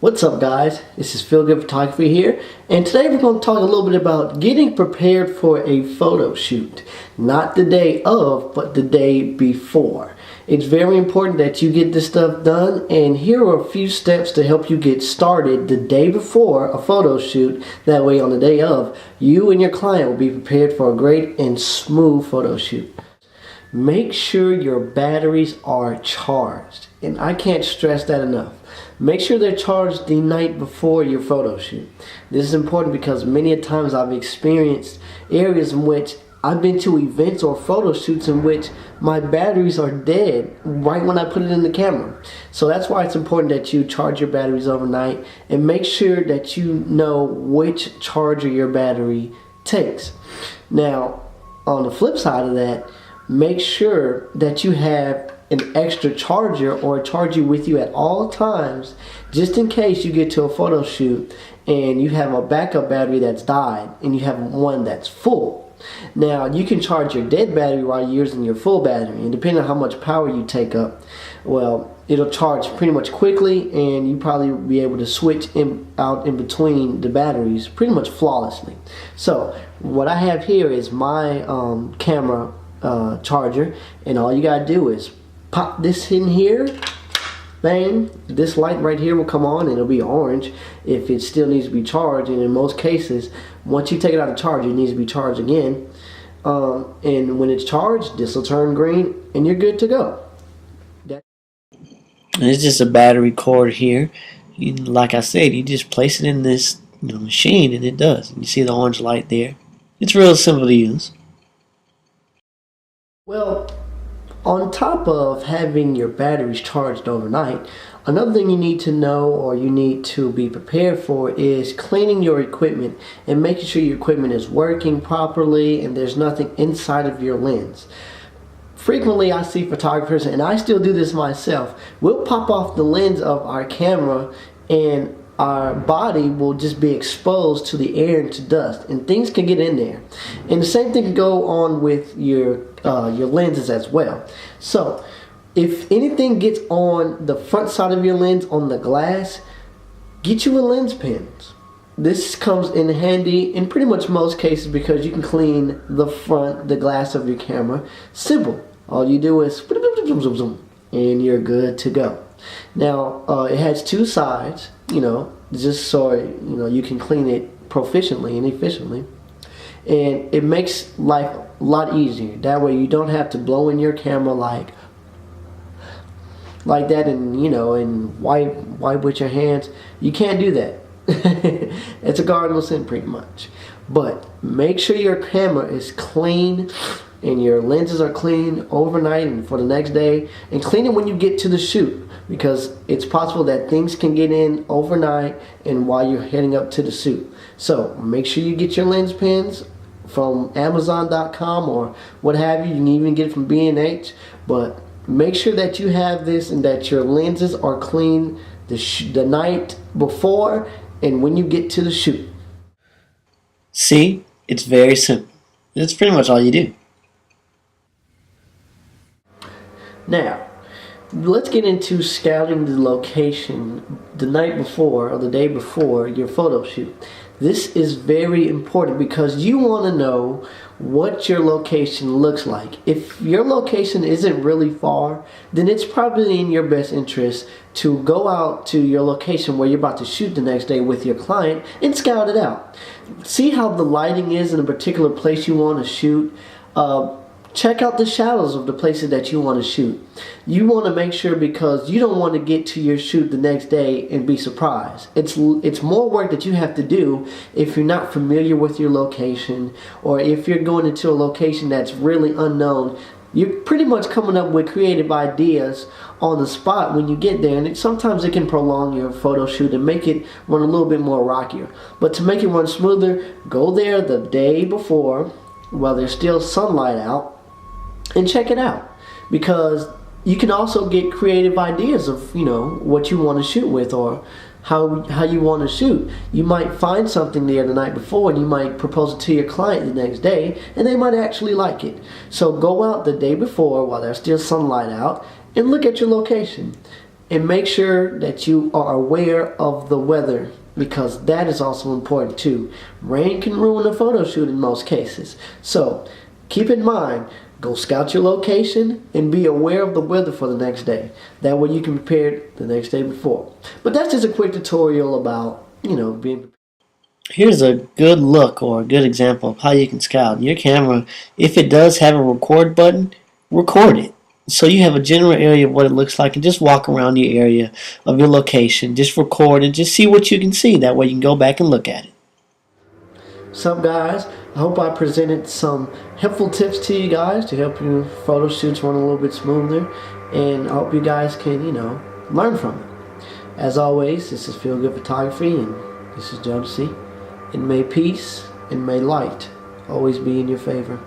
What's up, guys? This is Feel Good Photography here, and today we're going to talk a little bit about getting prepared for a photo shoot. Not the day of, but the day before. It's very important that you get this stuff done, and here are a few steps to help you get started the day before a photo shoot. That way on the day of, you and your client will be prepared for a great and smooth photo shoot. Make sure your batteries are charged, and I can't stress that enough. Make sure they're charged the night before your photo shoot. This is important because many a times I've experienced areas in which I've been to events or photo shoots in which my batteries are dead right when I put it in the camera. So that's why it's important that you charge your batteries overnight and make sure that you know which charger your battery takes. Now, on the flip side of that, make sure that you have an extra charger or a charger with you at all times, just in case you get to a photo shoot and you have a backup battery that's died and you have one that's full. Now, you can charge your dead battery while you're using your full battery, and depending on how much power you take up, well, it'll charge pretty much quickly, and you probably be able to switch out in between the batteries pretty much flawlessly. So what I have here is my camera charger, and all you gotta do is pop this in here, bang, this light right here will come on and it'll be orange if it still needs to be charged, and in most cases once you take it out of charge it needs to be charged again, and when it's charged this will turn green and you're good to go. It's just a battery cord here. Like I said, you just place it in this machine and it does. You see the orange light there. It's real simple to use. Well, on top of having your batteries charged overnight, another thing you need to know or you need to be prepared for is cleaning your equipment and making sure your equipment is working properly and there's nothing inside of your lens. Frequently I see photographers, and I still do this myself, we'll pop off the lens of our camera and our body will just be exposed to the air and to dust, and things can get in there. And the same thing can go on with your lenses as well. So if anything gets on the front side of your lens, on the glass, get you a lens pen. This comes in handy in pretty much most cases because you can clean the glass of your camera. Simple. All you do is and you're good to go. Now it has two sides, just so you can clean it proficiently and efficiently, and it makes life a lot easier. That way you don't have to blow in your camera like that and wipe with your hands. You can't do that. It's a cardinal sin pretty much. But make sure your camera is clean and your lenses are clean overnight and for the next day, and clean it when you get to the shoot, because it's possible that things can get in overnight and while you're heading up to the shoot. So make sure you get your lens pens from Amazon.com or what have you. You can even get it from B&H, but make sure that you have this and that your lenses are clean the night before and when you get to the shoot. See, it's very simple. That's pretty much all you do. Now, let's get into scouting the location the night before or the day before your photo shoot. This is very important because you want to know what your location looks like. If your location isn't really far, then it's probably in your best interest to go out to your location where you're about to shoot the next day with your client and scout it out. See how the lighting is in a particular place you want to shoot. Check out the shadows of the places that you want to shoot. You want to make sure, because you don't want to get to your shoot the next day and be surprised. It's more work that you have to do if you're not familiar with your location, or if you're going into a location that's really unknown. You're pretty much coming up with creative ideas on the spot when you get there, and sometimes it can prolong your photo shoot and make it run a little bit more rockier. But to make it run smoother, go there the day before while there's still sunlight out and check it out, because you can also get creative ideas of what you want to shoot with or how you want to shoot. You might find something there the night before and you might propose it to your client the next day and they might actually like it. So go out the day before while there's still sunlight out and look at your location And make sure that you are aware of the weather, because that is also important too. Rain can ruin a photo shoot in most cases. So keep in mind, go scout your location and be aware of the weather for the next day. That way you can prepare the next day before. But that's just a quick tutorial about, being prepared. Here's a good look or a good example of how you can scout. Your camera, if it does have a record button, record it. So you have a general area of what it looks like, and just walk around the area of your location. Just record and just see what you can see. That way you can go back and look at it. What's up, guys? I hope I presented some helpful tips to you guys to help your photo shoots run a little bit smoother, and I hope you guys can, learn from it. As always, this is Feel Good Photography, and this is Jonesy. And may peace and may light always be in your favor.